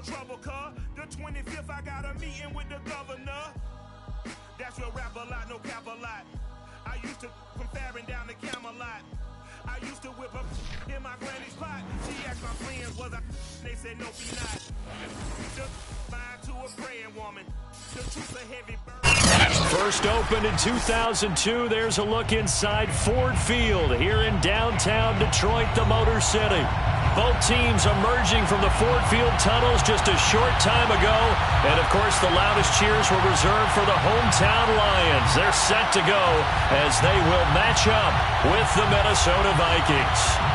trouble, cuz. The 25th, I got a meeting with the governor. That's your rap a lot, no cap a lot. I used to from Farron down to Camelot. I used to whip up in my granny's pot. She asked my friends, was I? They said, no, be not. Just fine to a praying woman. The truth's a heavy burden. First opened in 2002. There's a look inside Ford Field here in downtown Detroit, the Motor City. Both teams emerging from the Ford Field tunnels just a short time ago. And, of course, the loudest cheers were reserved for the hometown Lions. They're set to go as they will match up with the Minnesota Vikings.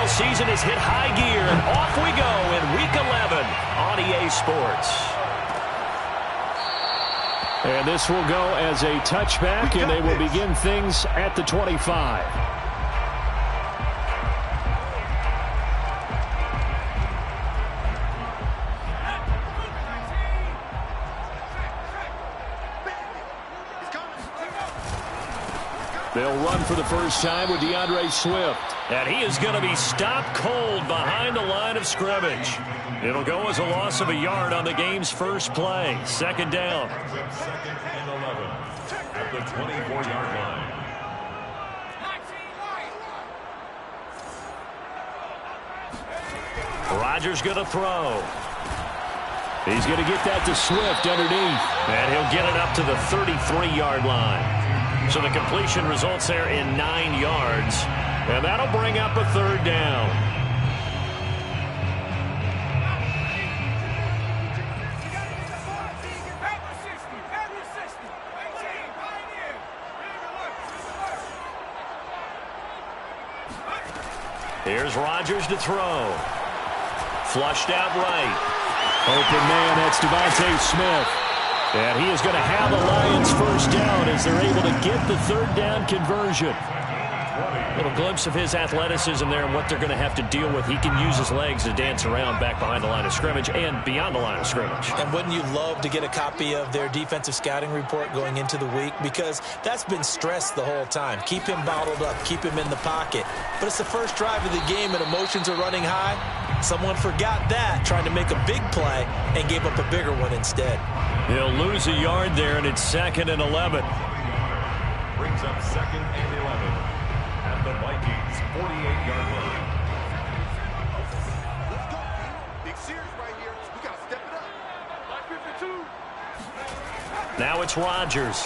Season has hit high gear, and off we go in Week 11 on EA Sports. And this will go as a touchback, and they will begin things at the 25. They'll run for the first time with DeAndre Swift. And he is going to be stopped cold behind the line of scrimmage. It'll go as a loss of a yard on the game's first play. Second down. Second and 11 at the 24-yard line. Rodgers going to throw. He's going to get that to Swift underneath. And he'll get it up to the 33-yard line. So the completion results there in 9 yards. And that'll bring up a third down. Here's Rodgers to throw. Flushed out right. Open man, that's Devontae Smith. And he is going to have the Lions first down as they're able to get the third down conversion. A little glimpse of his athleticism there and what they're going to have to deal with. He can use his legs to dance around back behind the line of scrimmage and beyond the line of scrimmage. And wouldn't you love to get a copy of their defensive scouting report going into the week? Because that's been stressed the whole time. Keep him bottled up. Keep him in the pocket. But it's the first drive of the game and emotions are running high. Someone forgot that, trying to make a big play, and gave up a bigger one instead. He'll lose a yard there, and it's 2nd and 11. Brings up 2nd and 11 at the Vikings' 48-yard line. Let's go. Big series right here. We got to step it up. 52. Now it's Rodgers.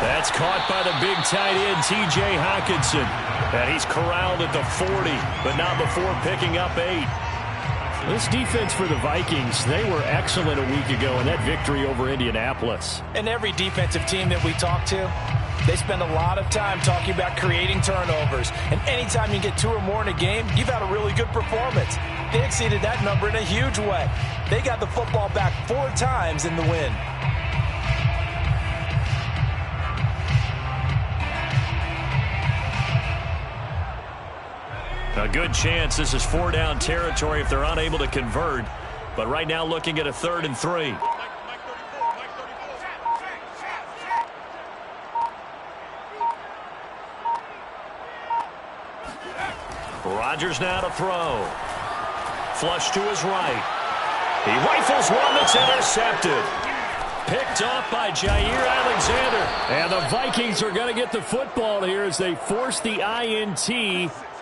That's caught by the big tight end, T.J. Hockenson. And he's corralled at the 40, but not before picking up 8. This defense for the Vikings, they were excellent a week ago in that victory over Indianapolis. And every defensive team that we talk to, they spend a lot of time talking about creating turnovers. And anytime you get 2 or more in a game, you've had a really good performance. They exceeded that number in a huge way. They got the football back 4 times in the win. A good chance this is 4-down territory if they're unable to convert. But right now looking at a 3rd and 3. Rodgers now to throw. Flush to his right. He rifles one that's intercepted. Picked off by Jair Alexander. And the Vikings are going to get the football here as they force the INT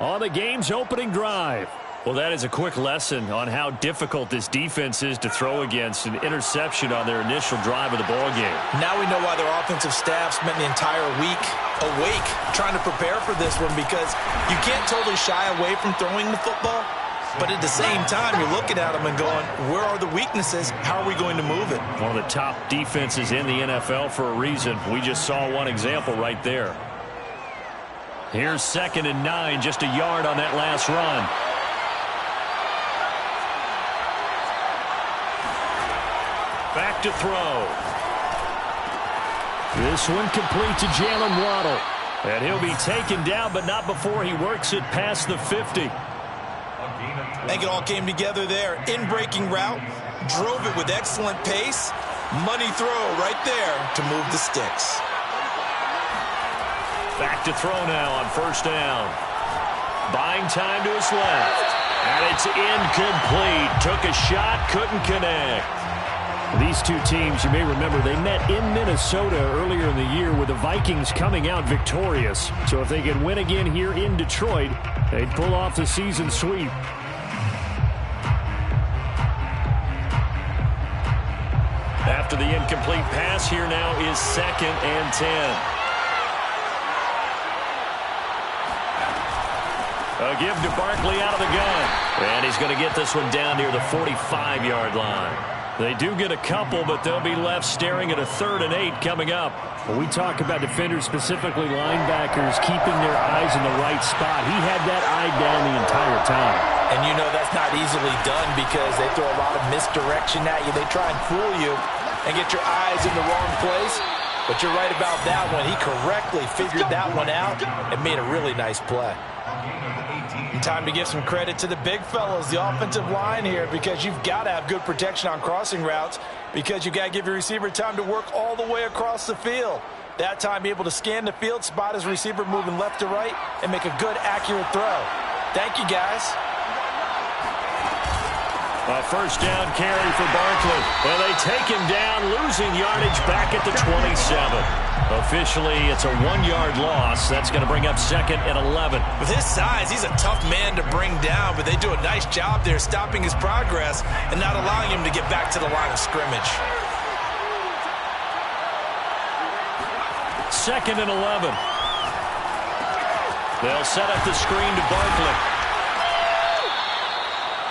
on the game's opening drive. Well, that is a quick lesson on how difficult this defense is to throw against. An interception on their initial drive of the ball game. Now we know why their offensive staff spent the entire week awake trying to prepare for this one, because you can't totally shy away from throwing the football. But at the same time, you're looking at them and going, where are the weaknesses? How are we going to move it? One of the top defenses in the NFL for a reason. We just saw one example right there. Here's 2nd and 9, just a yard on that last run. Back to throw. This one complete to Jalen Waddle. And he'll be taken down, but not before he works it past the 50. I think it all came together there. In-breaking route, drove it with excellent pace. Money throw right there to move the sticks. Back to throw now on first down. Buying time to his left. And it's incomplete. Took a shot, couldn't connect. These two teams, you may remember, they met in Minnesota earlier in the year with the Vikings coming out victorious. So if they could win again here in Detroit, they'd pull off the season sweep. After the incomplete pass, here now is 2nd and 10. A give to Barkley out of the gun. And he's going to get this one down near the 45-yard line. They do get a couple, but they'll be left staring at a 3rd and 8 coming up. When we talk about defenders, specifically linebackers, keeping their eyes in the right spot, he had that eye down the entire time. And you know that's not easily done because they throw a lot of misdirection at you. They try and fool you and get your eyes in the wrong place. But you're right about that one. He correctly figured that one out and made a really nice play. And time to give some credit to the big fellas, the offensive line here, because you've got to have good protection on crossing routes because you've got to give your receiver time to work all the way across the field. That time, be able to scan the field, spot his receiver moving left to right, and make a good, accurate throw. Thank you, guys. A first down carry for Barkley. And they take him down, losing yardage back at the 27. Officially, it's a 1-yard loss. That's going to bring up 2nd and 11. With his size, he's a tough man to bring down, but they do a nice job there stopping his progress and not allowing him to get back to the line of scrimmage. 2nd and 11. They'll set up the screen to Barkley.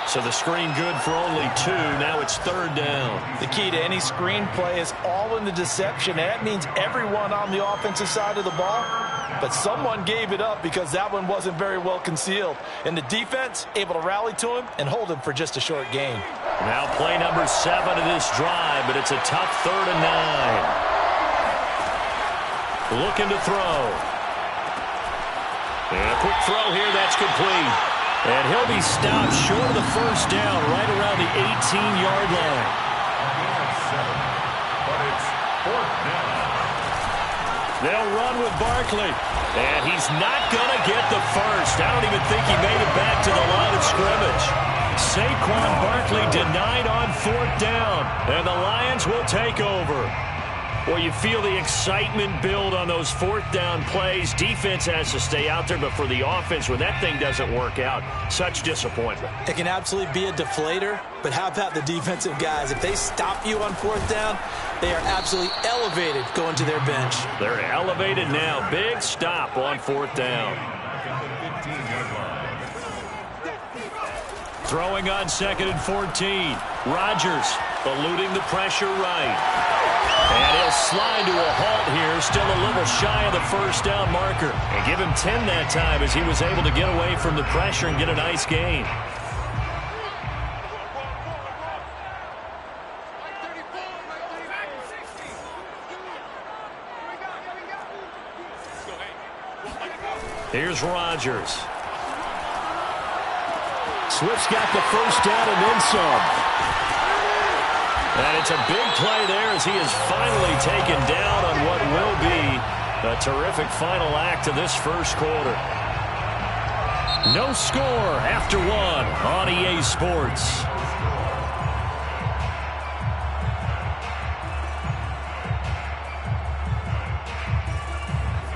So the screen good for only 2. Now it's 3rd down. The key to any screen play is all in the deception. And that means everyone on the offensive side of the ball. But someone gave it up because that one wasn't very well concealed. And the defense able to rally to him and hold him for just a short gain. Now play number 7 of this drive, but it's a tough 3rd and 9. Looking to throw. And a quick throw here, that's complete. And he'll be stopped short of the first down right around the 18-yard line. But it's 4th down. They'll run with Barkley. And he's not going to get the first. I don't even think he made it back to the line of scrimmage. Saquon Barkley denied on 4th down. And the Lions will take over. Well, you feel the excitement build on those 4th down plays. Defense has to stay out there, but for the offense, when that thing doesn't work out, such disappointment. It can absolutely be a deflator, but how about the defensive guys? If they stop you on 4th down, they are absolutely elevated going to their bench. They're elevated now. Big stop on 4th down. Throwing on 2nd and 14. Rodgers eluding the pressure right. And he'll slide to a halt here, still a little shy of the first down marker. And give him 10 that time as he was able to get away from the pressure and get a nice gain. Here's Rodgers. Swift's got the first down and then some. And it's a big play there as he is finally taken down on what will be a terrific final act of this first quarter. No score after 1 on EA Sports.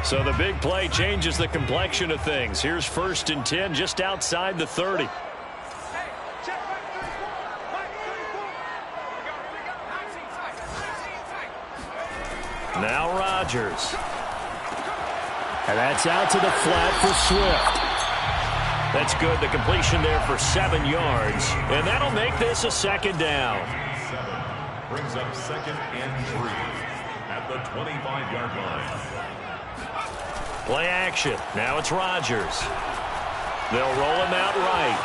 So the big play changes the complexion of things. Here's 1st and 10 just outside the 30. Now Rodgers. And that's out to the flat for Swift. That's good. The completion there for 7 yards. And that'll make this a 2nd down. 7 brings up 2nd and 3 at the 25-yard line. Play action. Now it's Rodgers. They'll roll him out right.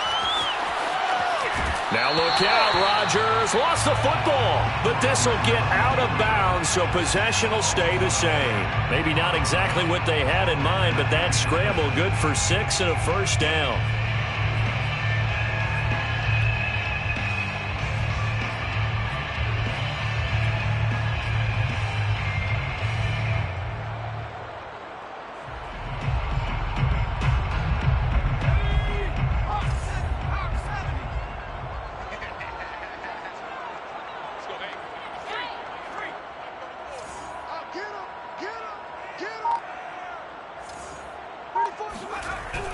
Now look out, Rodgers lost the football, but this will get out of bounds, so possession will stay the same. Maybe not exactly what they had in mind, but that scramble good for 6 and a first down.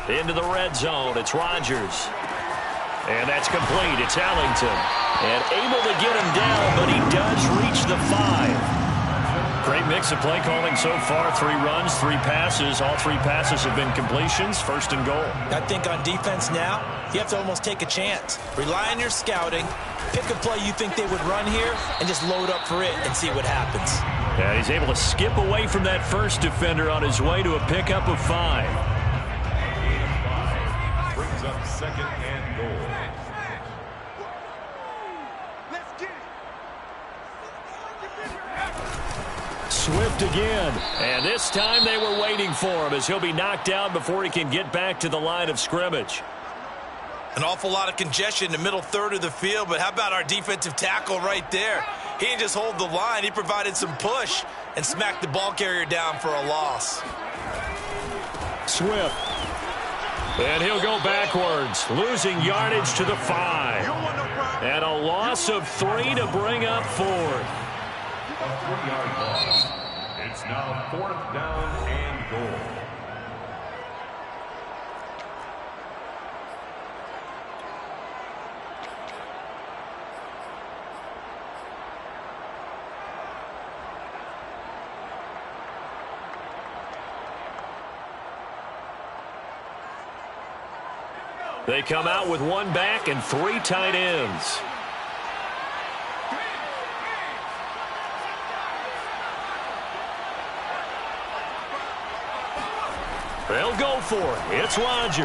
Into the red zone, it's Rodgers. And that's complete, it's Ellington. And able to get him down, but he does reach the 5. Great mix of play calling so far. 3 runs, 3 passes. All 3 passes have been completions, 1st and goal. I think on defense now, you have to almost take a chance. Rely on your scouting, pick a play you think they would run here, and just load up for it and see what happens. Yeah, he's able to skip away from that first defender on his way to a pickup of 5. Brings up 2nd and goal. Let's get it. Swift again. And this time they were waiting for him as he'll be knocked down before he can get back to the line of scrimmage. An awful lot of congestion in the middle third of the field, but how about our defensive tackle right there? He didn't just hold the line, he provided some push and smacked the ball carrier down for a loss. Swift. And he'll go backwards, losing yardage to the 5. And a loss of 3 to bring up 4th. A 3-yard loss. It's now 4th down and goal. They come out with 1 back and 3 tight ends. They'll go for it. It's Rodgers.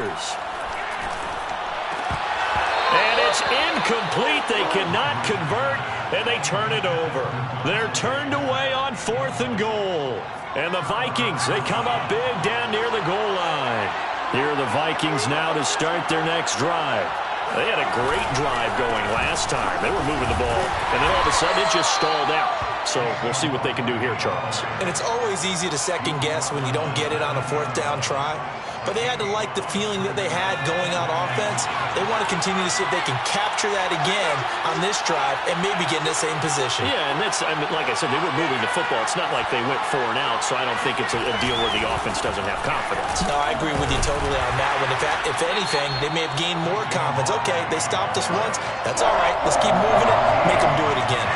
And it's incomplete. They cannot convert, and they turn it over. They're turned away on 4th and goal. And the Vikings, they come up big down near the goal line. Here are the Vikings now to start their next drive. They had a great drive going last time. They were moving the ball, and then all of a sudden it just stalled out. So we'll see what they can do here, Charles. And it's always easy to second guess when you don't get it on a 4th down try. But they had to like the feeling that they had going on offense. They want to continue to see if they can capture that again on this drive and maybe get in the same position. Yeah, and that's, I mean, like I said, they were moving the football. It's not like they went 4 and out, so I don't think it's a deal where the offense doesn't have confidence. No, I agree with you totally on that one. If anything, they may have gained more confidence. Okay, they stopped us once. That's all right. Let's keep moving it. Make them do it again.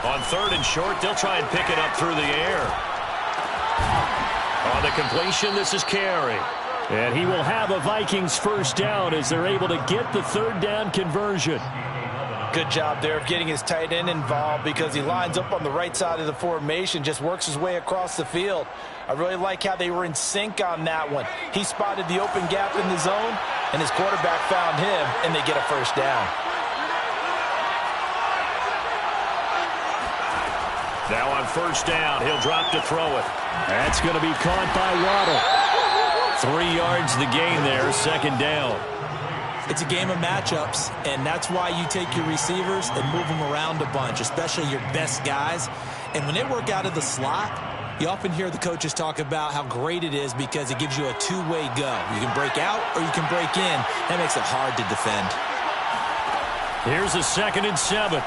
On 3rd and short, they'll try and pick it up through the air. On the completion, this is Carey. And he will have a Vikings 1st down as they're able to get the 3rd down conversion. Good job there of getting his tight end involved because he lines up on the right side of the formation, just works his way across the field. I really like how they were in sync on that one. He spotted the open gap in the zone, and his quarterback found him, and they get a 1st down. Now on 1st down, he'll drop to throw it. That's going to be caught by Waddle. 3 yards the gain there, 2nd down. It's a game of matchups, and that's why you take your receivers and move them around a bunch, especially your best guys. And when they work out of the slot, you often hear the coaches talk about how great it is because it gives you a 2-way go. You can break out or you can break in. That makes it hard to defend. Here's a 2nd and 7.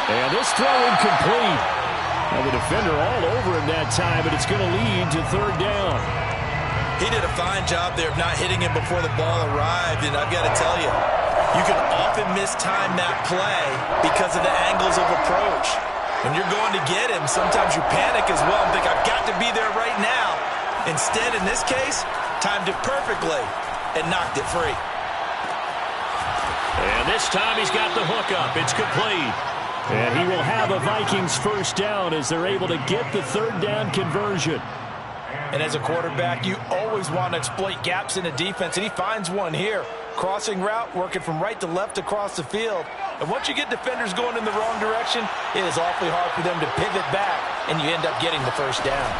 And this throw incomplete. Now the defender all over him that time, but it's going to lead to 3rd down. He did a fine job there of not hitting him before the ball arrived, and I've got to tell you, you can often mistime that play because of the angles of approach. When you're going to get him, sometimes you panic as well and think, I've got to be there right now. Instead, in this case, timed it perfectly and knocked it free. And this time he's got the hook up. It's complete. And he will have a Vikings first down as they're able to get the third down conversion. And as a quarterback, you always want to exploit gaps in a defense, and he finds one here. Crossing route, working from right to left across the field. And once you get defenders going in the wrong direction, it is awfully hard for them to pivot back, and you end up getting the first down.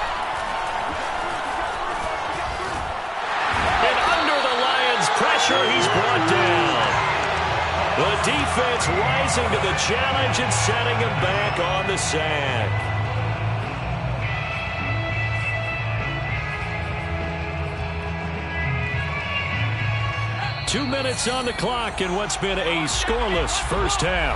And under the Lions' pressure, he's brought down. The defense rising to the challenge and setting him back on the sack. 2 minutes on the clock in what's been a scoreless first half.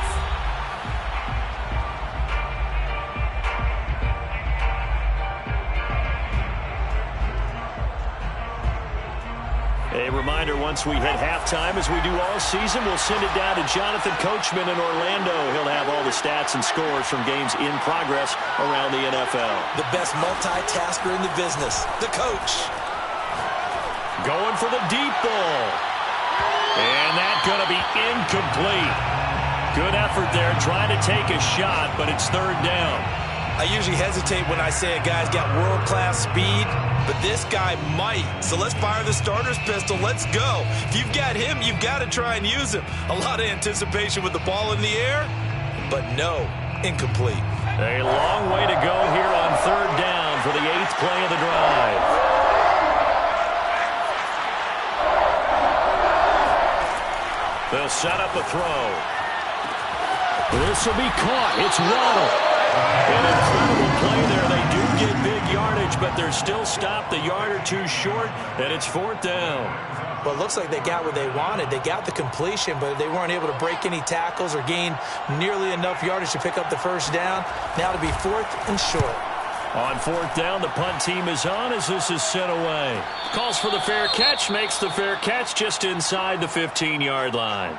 A reminder, once we hit halftime, as we do all season, we'll send it down to Jonathan Coachman in Orlando. He'll have all the stats and scores from games in progress around the NFL. The best multitasker in the business, the coach. Going for the deep ball. And that's going to be incomplete. Good effort there, trying to take a shot, but it's third down. I usually hesitate when I say a guy's got world-class speed, but this guy might. So let's fire the starter's pistol. Let's go. If you've got him, you've got to try and use him. A lot of anticipation with the ball in the air, but no, incomplete. A long way to go here on third down for the 8th play of the drive. They'll set up a throw. This will be caught. It's Waddle. An incredible play there. They do get big yardage, but they're still stopped a yard or two short, and it's fourth down. Well, it looks like they got what they wanted. They got the completion, but they weren't able to break any tackles or gain nearly enough yardage to pick up the first down. Now to be fourth and short. On fourth down, the punt team is on as this is sent away. Calls for the fair catch, makes the fair catch just inside the 15-yard line.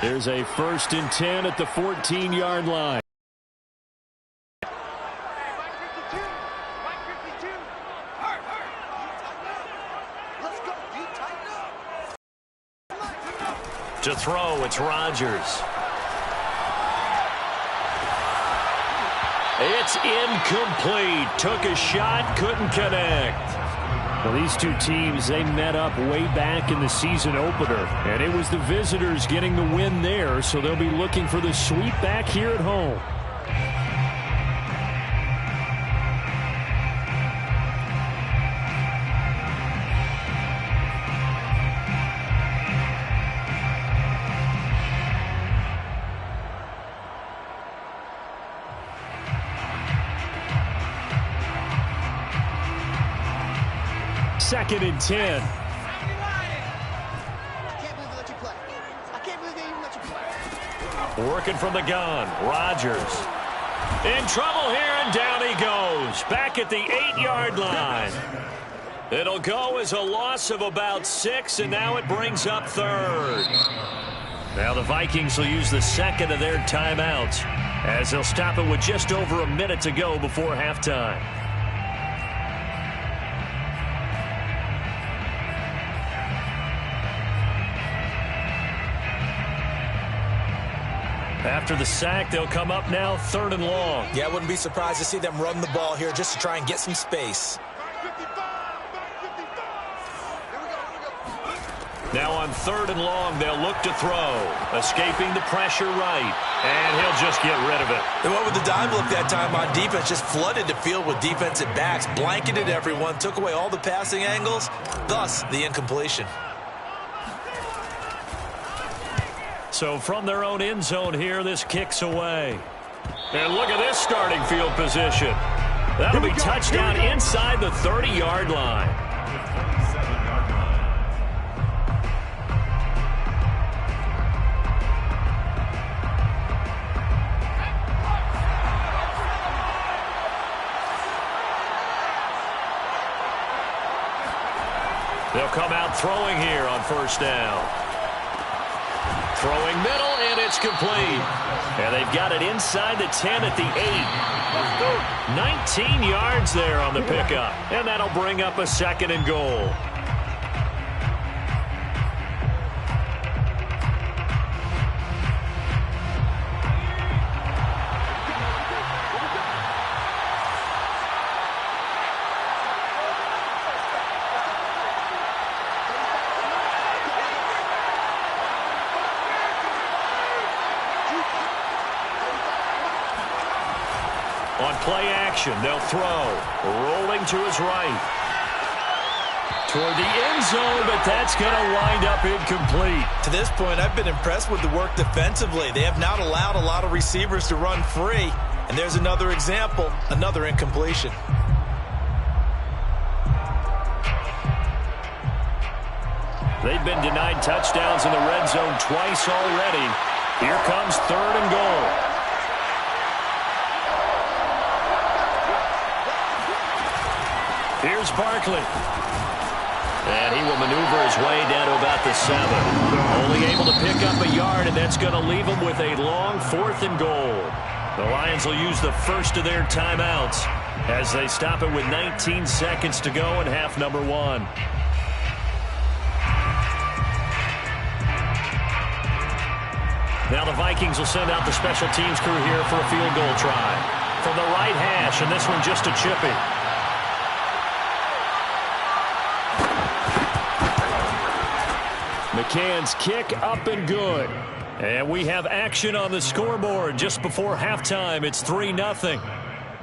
There's a 1st and 10 at the 14-yard line. To throw, it's Rodgers. It's incomplete. Took a shot, couldn't connect. Well, these two teams, they met up way back in the season opener, and it was the visitors getting the win there, so they'll be looking for the sweep back here at home. Second and 10. I can't believe they let you play. I can't believe they even let you play. Working from the gun, Rodgers. In trouble here, and down he goes. Back at the 8-yard line. It'll go as a loss of about 6, and now it brings up third. Now the Vikings will use the second of their timeouts as they'll stop it with just over a minute to go before halftime. After the sack, they'll come up now 3rd and long. Yeah, I wouldn't be surprised to see them run the ball here just to try and get some space. Now on 3rd and long, they'll look to throw. Escaping the pressure right. And he'll just get rid of it. They went with the dime look that time on defense. Just flooded the field with defensive backs. Blanketed everyone. Took away all the passing angles. Thus, the incompletion. So from their own end zone here, this kicks away. And look at this starting field position. That'll be touchdown inside the 30-yard line. They'll come out throwing here on first down. Throwing middle, and it's complete. And they've got it inside the 10 at the 8. 19 yards there on the pickup. And that'll bring up a 2nd and goal. On play action, they'll throw. Rolling to his right. Toward the end zone, but that's going to wind up incomplete. To this point, I've been impressed with the work defensively. They have not allowed a lot of receivers to run free. And there's another example, another incompletion. They've been denied touchdowns in the red zone twice already. Here comes 3rd and goal. Here's Barkley. And he will maneuver his way down to about the 7. Only able to pick up a yard, and that's going to leave him with a long 4th and goal. The Lions will use the first of their timeouts as they stop it with 19 seconds to go in half number 1. Now the Vikings will send out the special teams crew here for a field goal try. From the right hash, and this one just a chippy. McCann's kick up and good. And we have action on the scoreboard just before halftime. It's 3-0.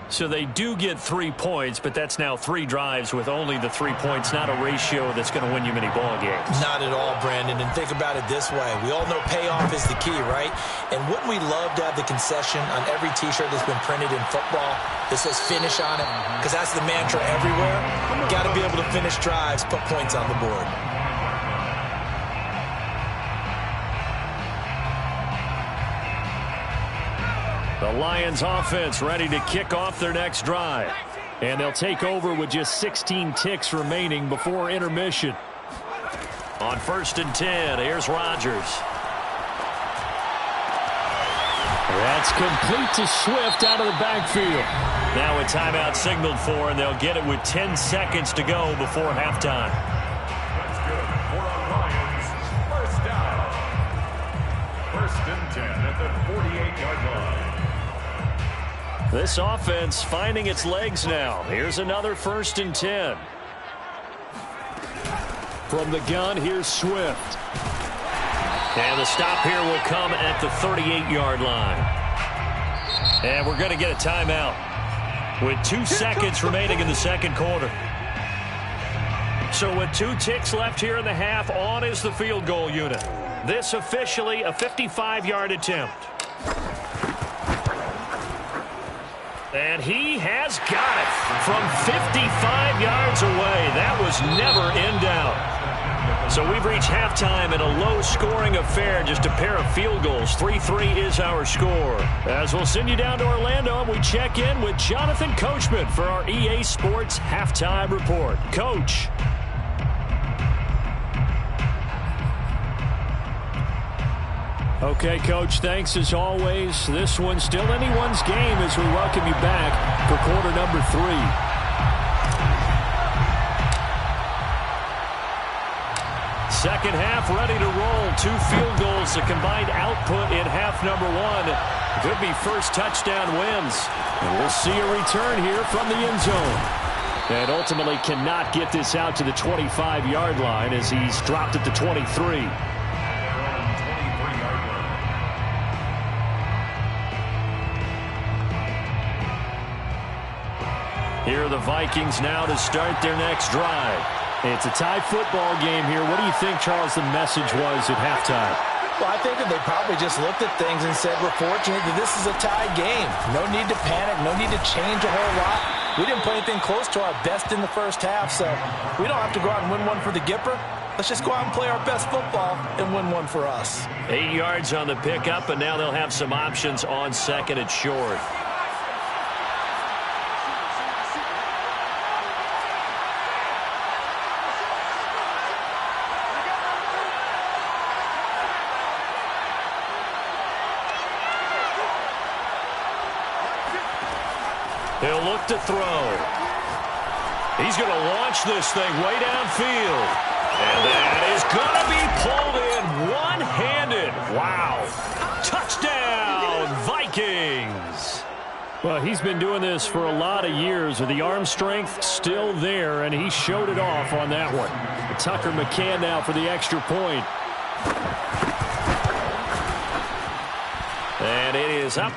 So they do get 3 points, but that's now 3 drives with only the 3 points, not a ratio that's going to win you many ball games. Not at all, Brandon. And think about it this way. We all know payoff is the key, right? And wouldn't we love to have the concession on every T-shirt that's been printed in football that says finish on it? Because that's the mantra everywhere. Got to be able to finish drives, put points on the board. The Lions offense ready to kick off their next drive. And they'll take over with just 16 ticks remaining before intermission. On 1st and 10, here's Rodgers. That's complete to Swift out of the backfield. Now a timeout signaled for, and they'll get it with 10 seconds to go before halftime. That's good for our Lions. First down. 1st and 10 at the 48-yard line. This offense finding its legs now. Here's another 1st and 10. From the gun, here's Swift. And the stop here will come at the 38-yard line. And we're going to get a timeout with 2 seconds remaining in the second quarter. So with 2 ticks left here in the half, on is the field goal unit. This officially a 55-yard attempt. And he has got it from 55 yards away. That was never in doubt. So we've reached halftime in a low-scoring affair, just a pair of field goals. 3-3 is our score. As we'll send you down to Orlando, and we check in with Jonathan Coachman for our EA Sports Halftime Report. Coach. Okay, Coach, thanks as always. This one's still anyone's game as we welcome you back for quarter number 3. Second half ready to roll. 2 field goals, the combined output in half number 1. Could be first touchdown wins. And we'll see a return here from the end zone. And ultimately cannot get this out to the 25-yard line as he's dropped at the 23. Here are the Vikings now to start their next drive. It's a tie football game here. What do you think, Charles, the message was at halftime? Well, I think that they probably just looked at things and said, we're fortunate that this is a tie game. No need to panic. No need to change a whole lot. We didn't play anything close to our best in the first half, so we don't have to go out and win one for the Gipper. Let's just go out and play our best football and win one for us. 8 yards on the pickup, and now they'll have some options on second and short. He'll look to throw. He's going to launch this thing way downfield. And that is going to be pulled in one-handed. Wow. Touchdown, Vikings. Well, he's been doing this for a lot of years with the arm strength still there, and he showed it off on that one. Tucker McCann now for the extra point. And it is up.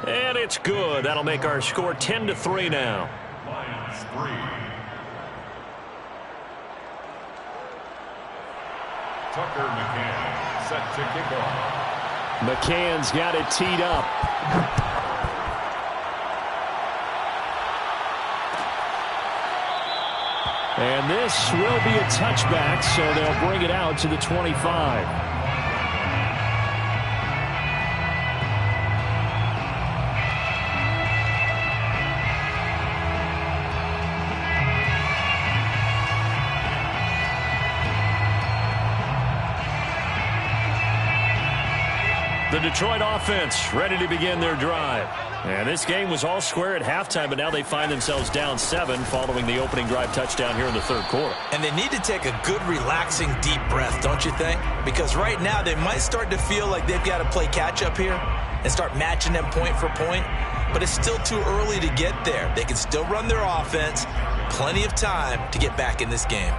And it's good. That'll make our score 10-3 now. Lions 3. Tucker McCann set to kick off. McCann's got it teed up. And this will be a touchback, so they'll bring it out to the 25. The Detroit offense ready to begin their drive. And this game was all square at halftime, but now they find themselves down 7 following the opening drive touchdown here in the third quarter. And they need to take a good, relaxing, deep breath, don't you think? Because right now they might start to feel like they've got to play catch-up here and start matching them point for point. But it's still too early to get there. They can still run their offense. Plenty of time to get back in this game.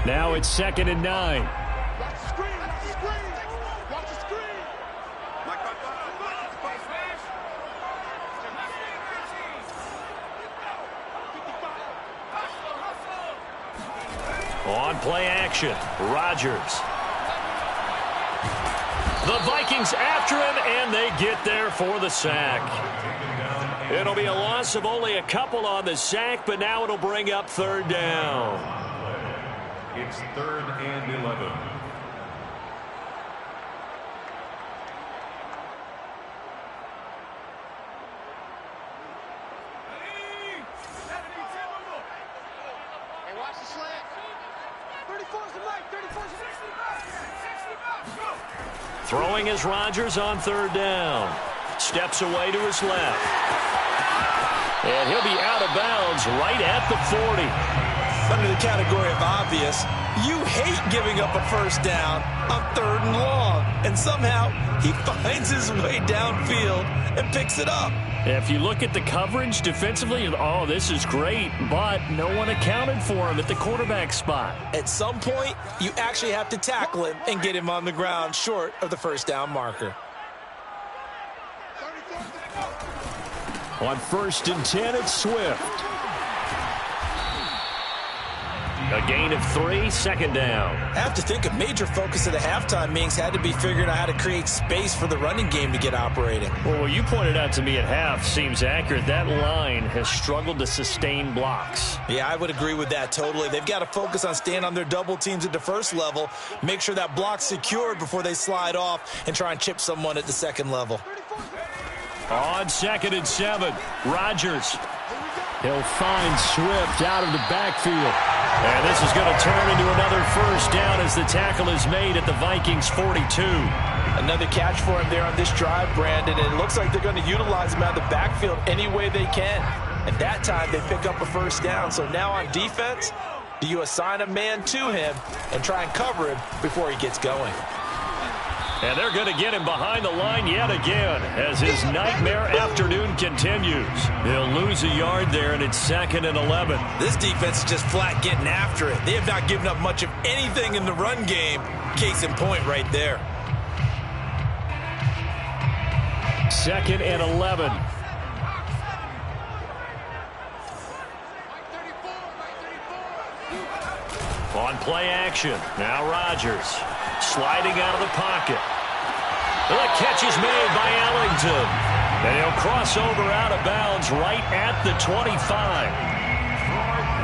Now it's 2nd and 9. Watch the screen, watch the screen. Watch the screen. On play action, Rodgers. The Vikings after him, and they get there for the sack. It'll be a loss of only a couple on the sack, but now it'll bring up 3rd down. It's 3rd and 11. Hey, watch the slant. 34's the right, 34's the right. Throwing is Rodgers on 3rd down. Steps away to his left. And he'll be out of bounds right at the 40. Under the category of obvious, you hate giving up a first down on 3rd and long. And somehow he finds his way downfield and picks it up. If you look at the coverage defensively, oh, this is great, but no one accounted for him at the quarterback spot. At some point, you actually have to tackle him and get him on the ground short of the first down marker. On 1st and 10, it's Swift. A gain of 3, 2nd down. I have to think a major focus of the halftime meetings had to be figuring out how to create space for the running game to get operating. Well, what you pointed out to me at half seems accurate. That line has struggled to sustain blocks. Yeah, I would agree with that totally. They've got to focus on staying on their double teams at the first level, make sure that block's secured before they slide off and try and chip someone at the second level. On 2nd and 7, Rodgers. He'll find Swift out of the backfield. And this is going to turn into another first down as the tackle is made at the Vikings 42. Another catch for him there on this drive, Brandon, and it looks like they're going to utilize him out of the backfield any way they can. At that time, they pick up a first down. So now on defense, do you assign a man to him and try and cover him before he gets going? And they're going to get him behind the line yet again as his nightmare afternoon continues. They'll lose a yard there, and it's 2nd and 11. This defense is just flat getting after it. They have not given up much of anything in the run game. Case in point right there. 2nd and 11. On play action, now Rodgers sliding out of the pocket. The catch is made by Ellington. And he'll cross over out of bounds right at the 25.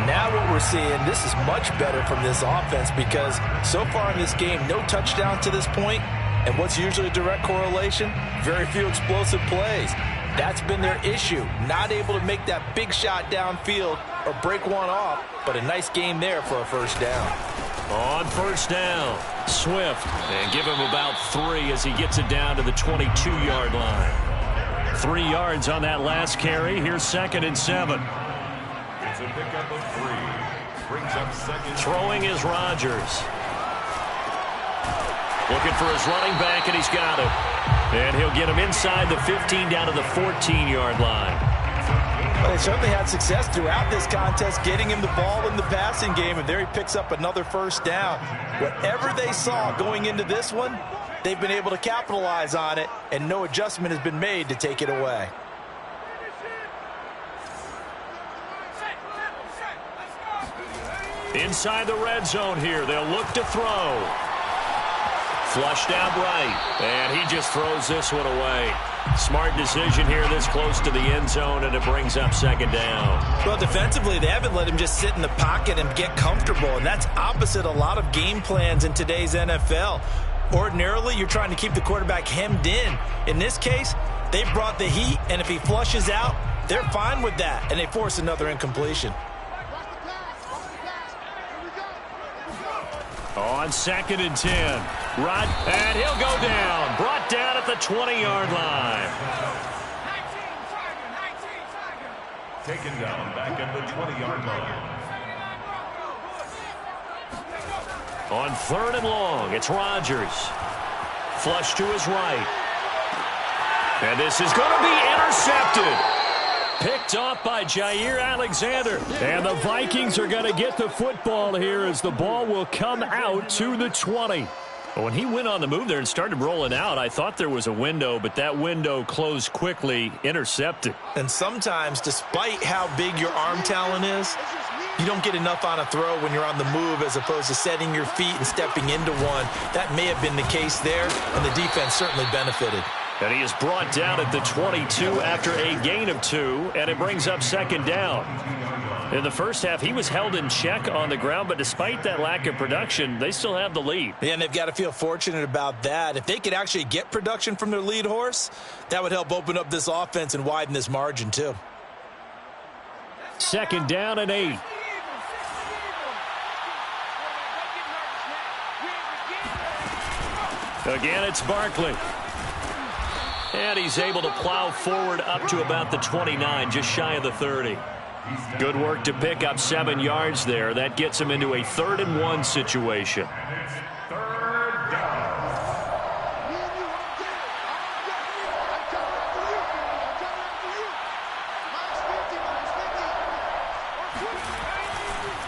Now what we're seeing, this is much better from this offense because so far in this game, no touchdowns to this point. And what's usually a direct correlation? Very few explosive plays. That's been their issue. Not able to make that big shot downfield or break one off, but a nice game there for a first down. On 1st down, Swift, and give him about 3 as he gets it down to the 22-yard line. 3 yards on that last carry. Here's 2nd and 7. It's a pickup of 3. Brings up 2nd. Throwing is Rodgers. Looking for his running back, and he's got it. And he'll get him inside the 15 down to the 14-yard line. Well, they certainly had success throughout this contest getting him the ball in the passing game, and there he picks up another first down. Whatever they saw going into this one, they've been able to capitalize on it, and no adjustment has been made to take it away. Inside the red zone here, they'll look to throw. Flushed out right, and he just throws this one away. Smart decision here this close to the end zone, and it brings up 2nd down. Well, defensively, they haven't let him just sit in the pocket and get comfortable, and that's opposite a lot of game plans in today's NFL. Ordinarily, you're trying to keep the quarterback hemmed in. In this case, they brought the heat, and if he flushes out, they're fine with that, and they force another incompletion. On 2nd and 10, and he'll go down. Brought down at the 20-yard line. Taken down back at the 20-yard line. On 3rd and long, it's Rodgers. Flush to his right. And this is going to be intercepted. Picked off by Jair Alexander. And the Vikings are going to get the football here as the ball will come out to the 20. When he went on the move there and started rolling out, I thought there was a window, but that window closed quickly, intercepted. And sometimes, despite how big your arm talent is, you don't get enough on a throw when you're on the move as opposed to setting your feet and stepping into one. That may have been the case there, and the defense certainly benefited. And he is brought down at the 22 after a gain of 2, and it brings up 2nd down. In the first half, he was held in check on the ground, but despite that lack of production, they still have the lead. Yeah, and they've got to feel fortunate about that. If they could actually get production from their lead horse, that would help open up this offense and widen this margin too. 2nd down and 8. Again, it's Barkley. And he's able to plow forward up to about the 29, just shy of the 30. Good work to pick up 7 yards there. That gets him into a 3rd and 1 situation.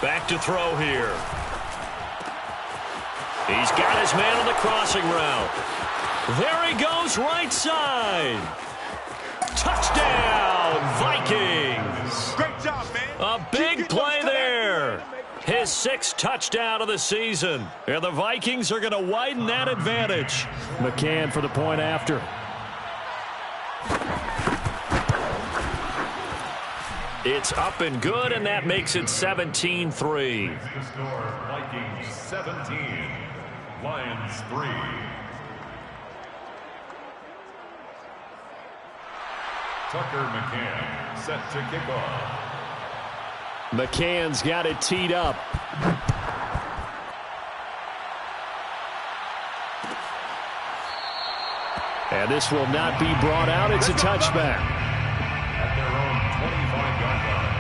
Back to throw here. He's got his man on the crossing route. There he goes, right side. Touchdown, Vikings. Great job, man. A big play there. His 6th touchdown of the season. And the Vikings are going to widen that advantage. McCann for the point after. It's up and good, and that makes it 17-3. Vikings 17, Lions 3. Tucker McCann set to kick off. McCann's got it teed up. And this will not be brought out. It's a touchback. At their own 25-yard line.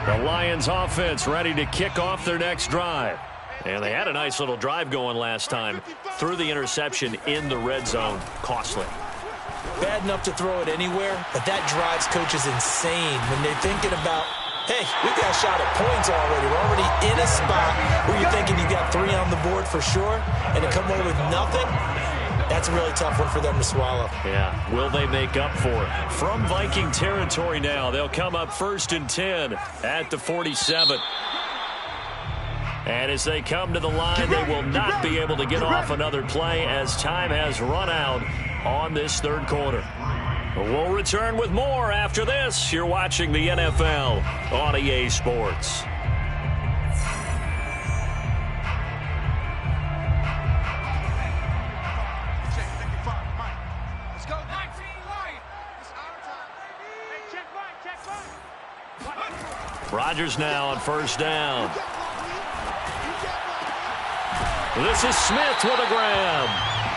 The Lions offense ready to kick off their next drive. And they had a nice little drive going last time. Threw the interception in the red zone. Costly. Bad enough to throw it anywhere, but that drives coaches insane when they're thinking about, hey, we've got a shot at points already. We're already in a spot where you're thinking you've got 3 on the board for sure, and to come away with nothing, that's a really tough one for them to swallow. Yeah, will they make up for it? From Viking territory now, they'll come up 1st and 10 at the 47. And as they come to the line, they will not be able to get off another play as time has run out on this 3rd quarter. We'll return with more after this. You're watching the NFL on EA Sports. Rodgers now on first down. This is Smith with a grab.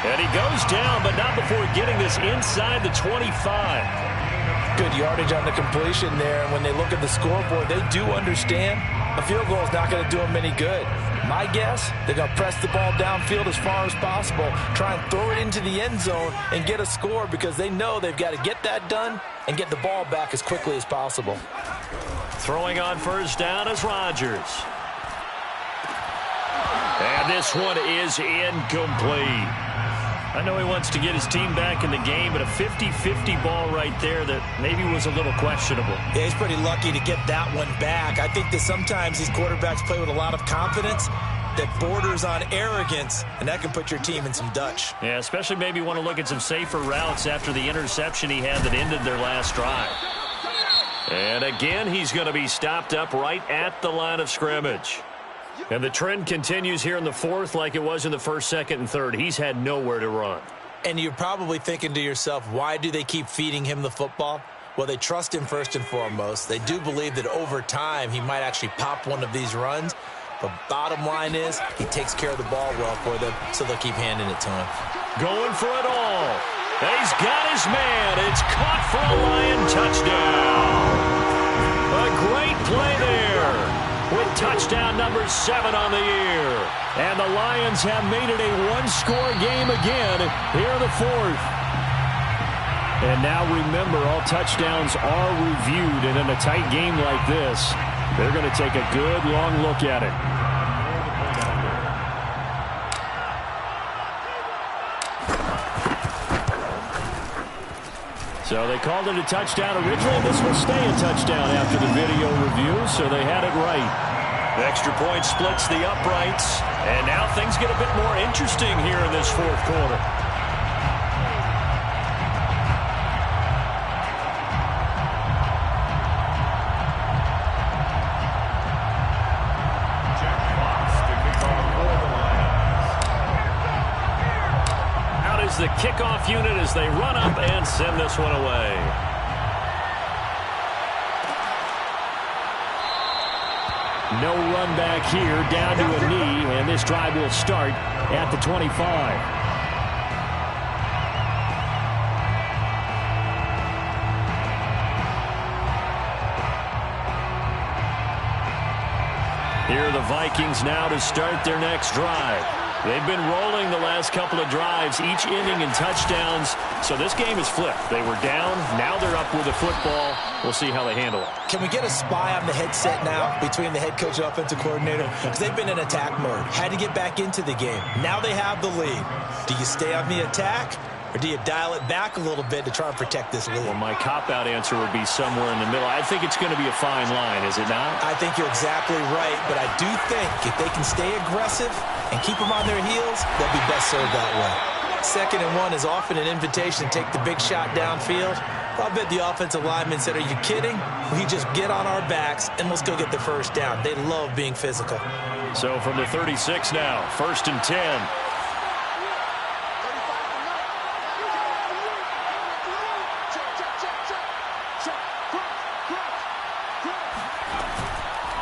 And he goes down, but not before getting this inside the 25. Good yardage on the completion there. And when they look at the scoreboard, they do understand a field goal is not going to do them any good. My guess, they're going to press the ball downfield as far as possible, try and throw it into the end zone and get a score because they know they've got to get that done and get the ball back as quickly as possible. Throwing on first down is Rodgers. And this one is incomplete. I know he wants to get his team back in the game, but a 50-50 ball right there that maybe was a little questionable. Yeah, he's pretty lucky to get that one back. I think that sometimes these quarterbacks play with a lot of confidence that borders on arrogance, and that can put your team in some Dutch. Yeah, especially maybe want to look at some safer routes after the interception he had that ended their last drive. And again, he's going to be stopped up right at the line of scrimmage. And the trend continues here in the fourth like it was in the first, second, and third. He's had nowhere to run. And you're probably thinking to yourself, why do they keep feeding him the football? Well, they trust him first and foremost. They do believe that over time he might actually pop one of these runs. But bottom line is he takes care of the ball well for them, so they'll keep handing it to him. Going for it all. He's got his man. It's caught for a Lion touchdown. A great play there with touchdown number 7 on the year. And the Lions have made it a one-score game again here in the fourth. And now remember, all touchdowns are reviewed, and in a tight game like this, they're going to take a good long look at it. So they called it a touchdown originally. This will stay a touchdown after the video review, so they had it right. The extra point splits the uprights, and now things get a bit more interesting here in this fourth quarter. The kickoff unit as they run up and send this one away. No run back here, down to a knee, and this drive will start at the 25. Here are the Vikings now to start their next drive. They've been rolling the last couple of drives, each inning in touchdowns. So this game is flipped. They were down. Now they're up with the football. We'll see how they handle it. Can we get a spy on the headset now between the head coach and offensive coordinator? Because they've been in attack mode. Had to get back into the game. Now they have the lead. Do you stay on the attack, or do you dial it back a little bit to try and protect this lead? Well, my cop-out answer would be somewhere in the middle. I think it's going to be a fine line, is it not? I think you're exactly right, but I do think if they can stay aggressive and keep them on their heels, they'll be best served that way. 2nd and 1 is often an invitation to take the big shot downfield. I'll bet the offensive lineman said, are you kidding? We just get on our backs and let's go get the first down. They love being physical. So from the 36 now, 1st and 10.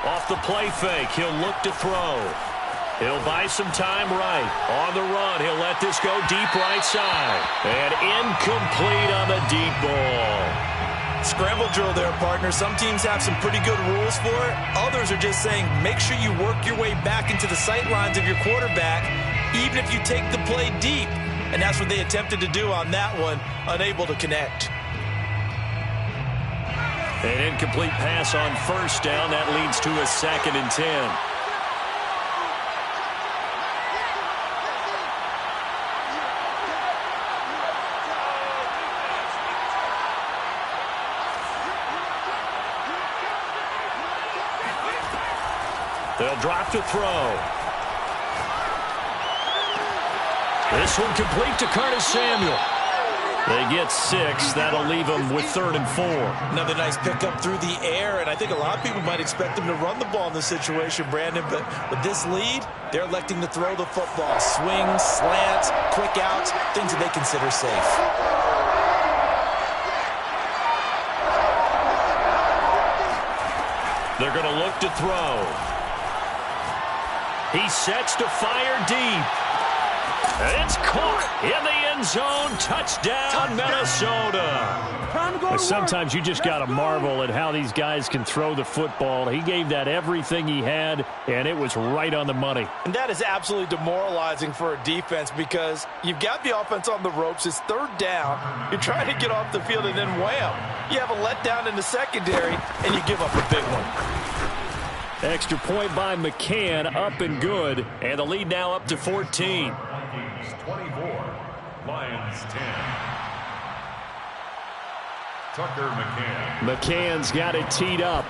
Off the play fake, he'll look to throw. He'll buy some time right. On the run, he'll let this go deep right side. And incomplete on the deep ball. Scramble drill there, partner. Some teams have some pretty good rules for it. Others are just saying, make sure you work your way back into the sight lines of your quarterback, even if you take the play deep. And that's what they attempted to do on that one, unable to connect. An incomplete pass on first down. That leads to a 2nd and 10. They'll drop to throw. This one complete to Curtis Samuel. They get 6. That'll leave them with 3rd and 4. Another nice pickup through the air, and I think a lot of people might expect them to run the ball in this situation, Brandon, but with this lead, they're electing to throw the football. Swings, slants, quick outs, things that they consider safe. They're going to look to throw. He sets to fire deep. And it's caught in the end zone. Touchdown, Minnesota. Sometimes you just got to marvel at how these guys can throw the football. He gave that everything he had, and it was right on the money. And that is absolutely demoralizing for a defense because you've got the offense on the ropes. It's third down. You're trying to get off the field, and then wham, you have a letdown in the secondary, and you give up a big one. Extra point by McCann, up and good, and the lead now up to 14. 24, Lions 10. Tucker McCann. McCann's got it teed up.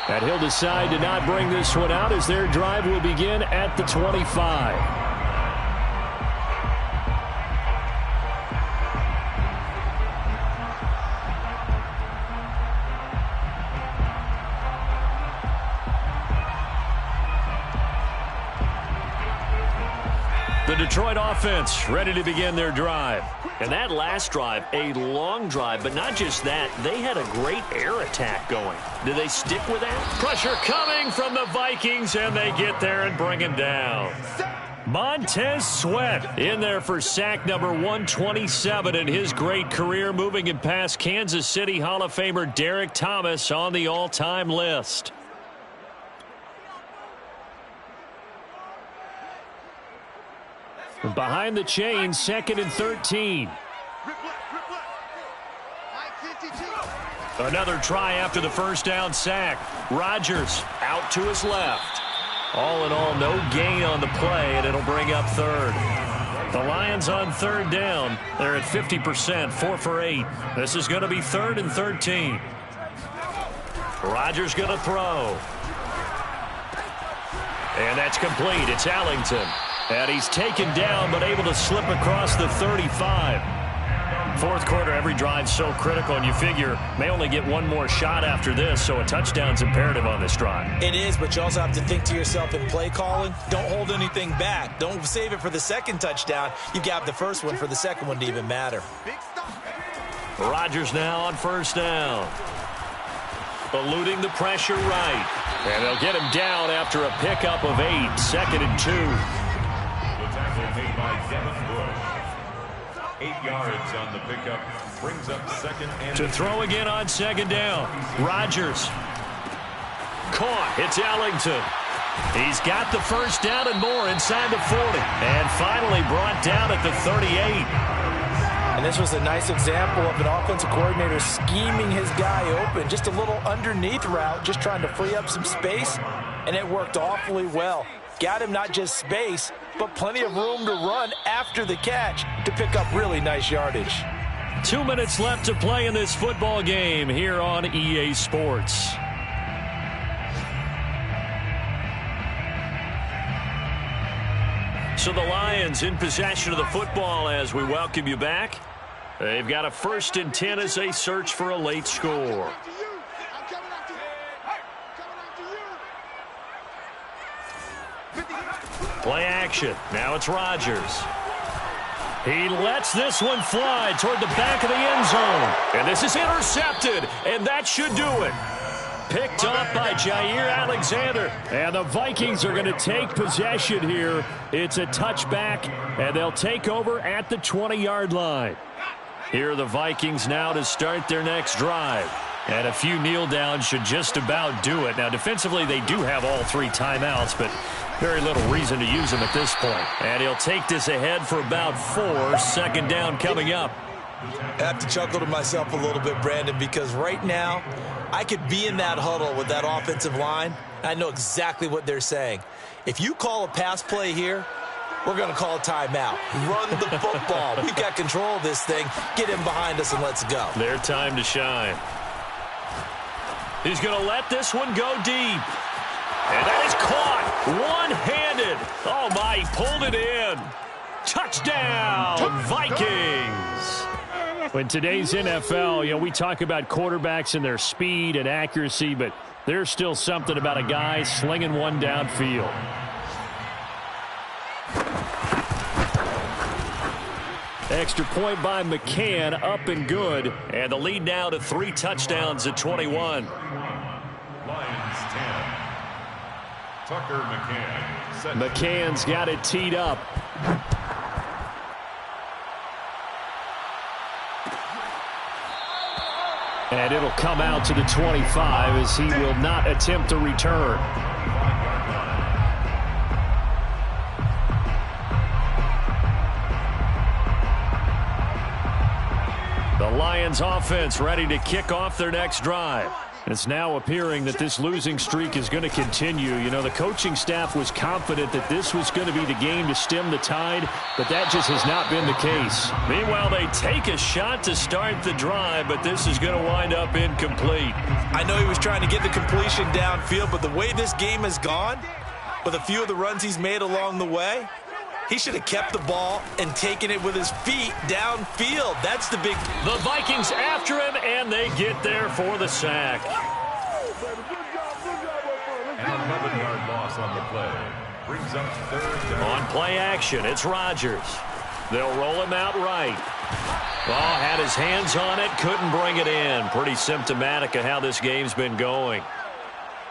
And he'll decide to not bring this one out as their drive will begin at the 25. The Detroit offense ready to begin their drive. And that last drive, a long drive, but not just that, they had a great air attack going. Do they stick with that? Pressure coming from the Vikings, and they get there and bring him down. Montez Sweat in there for sack number 127 in his great career, moving him past Kansas City Hall of Famer Derek Thomas on the all-time list. Behind the chain, 2nd and 13. Another try after the first down sack. Rodgers out to his left. All in all, no gain on the play, and it'll bring up third. The Lions on third down. They're at 50%, 4 for 8. This is going to be 3rd and 13. Rodgers going to throw. And that's complete. It's Ellington. And he's taken down, but able to slip across the 35. Fourth quarter, every drive's so critical, and you figure may only get one more shot after this, so a touchdown's imperative on this drive. It is, but you also have to think to yourself in play calling, don't hold anything back. Don't save it for the second touchdown. You got the first one for the second one to even matter. Rodgers now on first down. Eluding the pressure right. And they'll get him down after a pickup of 8, 2nd and 2. Made by Devin Bush. 8 yards on the pickup. Brings up 2nd and to throw again on 2nd down. Rodgers. Caught. It's Ellington. He's got the first down and more inside the 40. And finally brought down at the 38. And this was a nice example of an offensive coordinator scheming his guy open. Just a little underneath route, just trying to free up some space. And it worked awfully well. Got him not just space, but plenty of room to run after the catch to pick up really nice yardage. 2 minutes left to play in this football game here on EA Sports. So the Lions in possession of the football as we welcome you back. They've got a 1st and 10 as they search for a late score. Play action. Now it's Rodgers. He lets this one fly toward the back of the end zone. And this is intercepted, and that should do it. Picked up by Jair Alexander. And the Vikings are going to take possession here. It's a touchback, and they'll take over at the 20-yard line. Here are the Vikings now to start their next drive. And a few kneel downs should just about do it. Now, defensively, they do have all 3 timeouts, but very little reason to use them at this point. And he'll take this ahead for about 4. 2nd down coming up. I have to chuckle to myself a little bit, Brandon, because right now I could be in that huddle with that offensive line. I know exactly what they're saying. If you call a pass play here, we're going to call a timeout. Run the football. We've got control of this thing. Get him behind us and let's go. Their time to shine. He's going to let this one go deep. And that is caught one-handed. Oh, my, he pulled it in. Touchdown, Vikings. In today's NFL, we talk about quarterbacks and their speed and accuracy, but there's still something about a guy slinging one downfield. Extra point by McCann, up and good. And the lead now to 3 touchdowns at 21. Lions 10. Tucker McCann. McCann's got it teed up. And it'll come out to the 25 as he will not attempt to return. The Lions offense ready to kick off their next drive. It's now appearing that this losing streak is going to continue. You know, the coaching staff was confident that this was going to be the game to stem the tide, but that just has not been the case. Meanwhile, they take a shot to start the drive, but this is going to wind up incomplete. I know he was trying to get the completion downfield, but the way this game has gone, with a few of the runs he's made along the way, he should have kept the ball and taken it with his feet downfield. That's the big... The Vikings after him, and they get there for the sack. An 11-yard loss on the play. Brings up 3rd down. On play action, it's Rodgers. They'll roll him out right. Well, had his hands on it, couldn't bring it in. Pretty symptomatic of how this game's been going.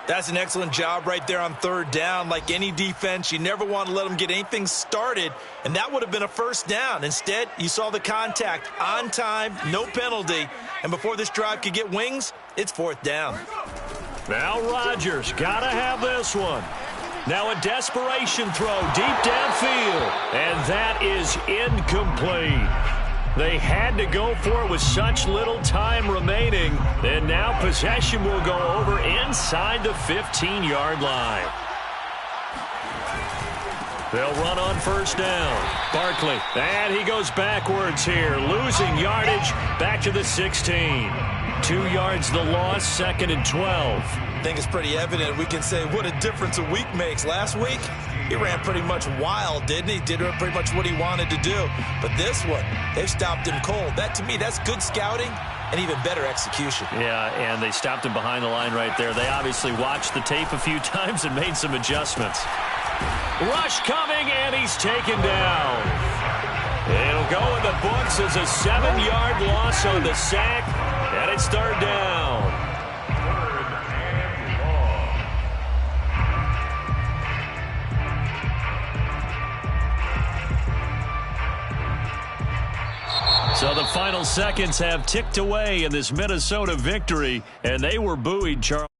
That's an excellent job right there on 3rd down. Like any defense, you never want to let them get anything started, and that would have been a 1st down. Instead, you saw the contact on time, no penalty, and before this drive could get wings, it's 4th down. Now Rodgers got to have this one. Now a desperation throw deep downfield, and that is incomplete. They had to go for it with such little time remaining. And now possession will go over inside the 15-yard line. They'll run on 1st down. Barkley, and he goes backwards here, losing yardage back to the 16. 2 yards the loss, 2nd and 12. I think it's pretty evident. We can say what a difference a week makes. Last week, he ran pretty much wild, didn't he? Did pretty much what he wanted to do. But this one, they've stopped him cold. That, to me, that's good scouting and even better execution. Yeah, and they stopped him behind the line right there. They obviously watched the tape a few times and made some adjustments. Rush coming, and he's taken down. It'll go in the books as a 7-yard loss on the sack, and it's 3rd down. So the final seconds have ticked away in this Minnesota victory, and they were buoyed, Charles.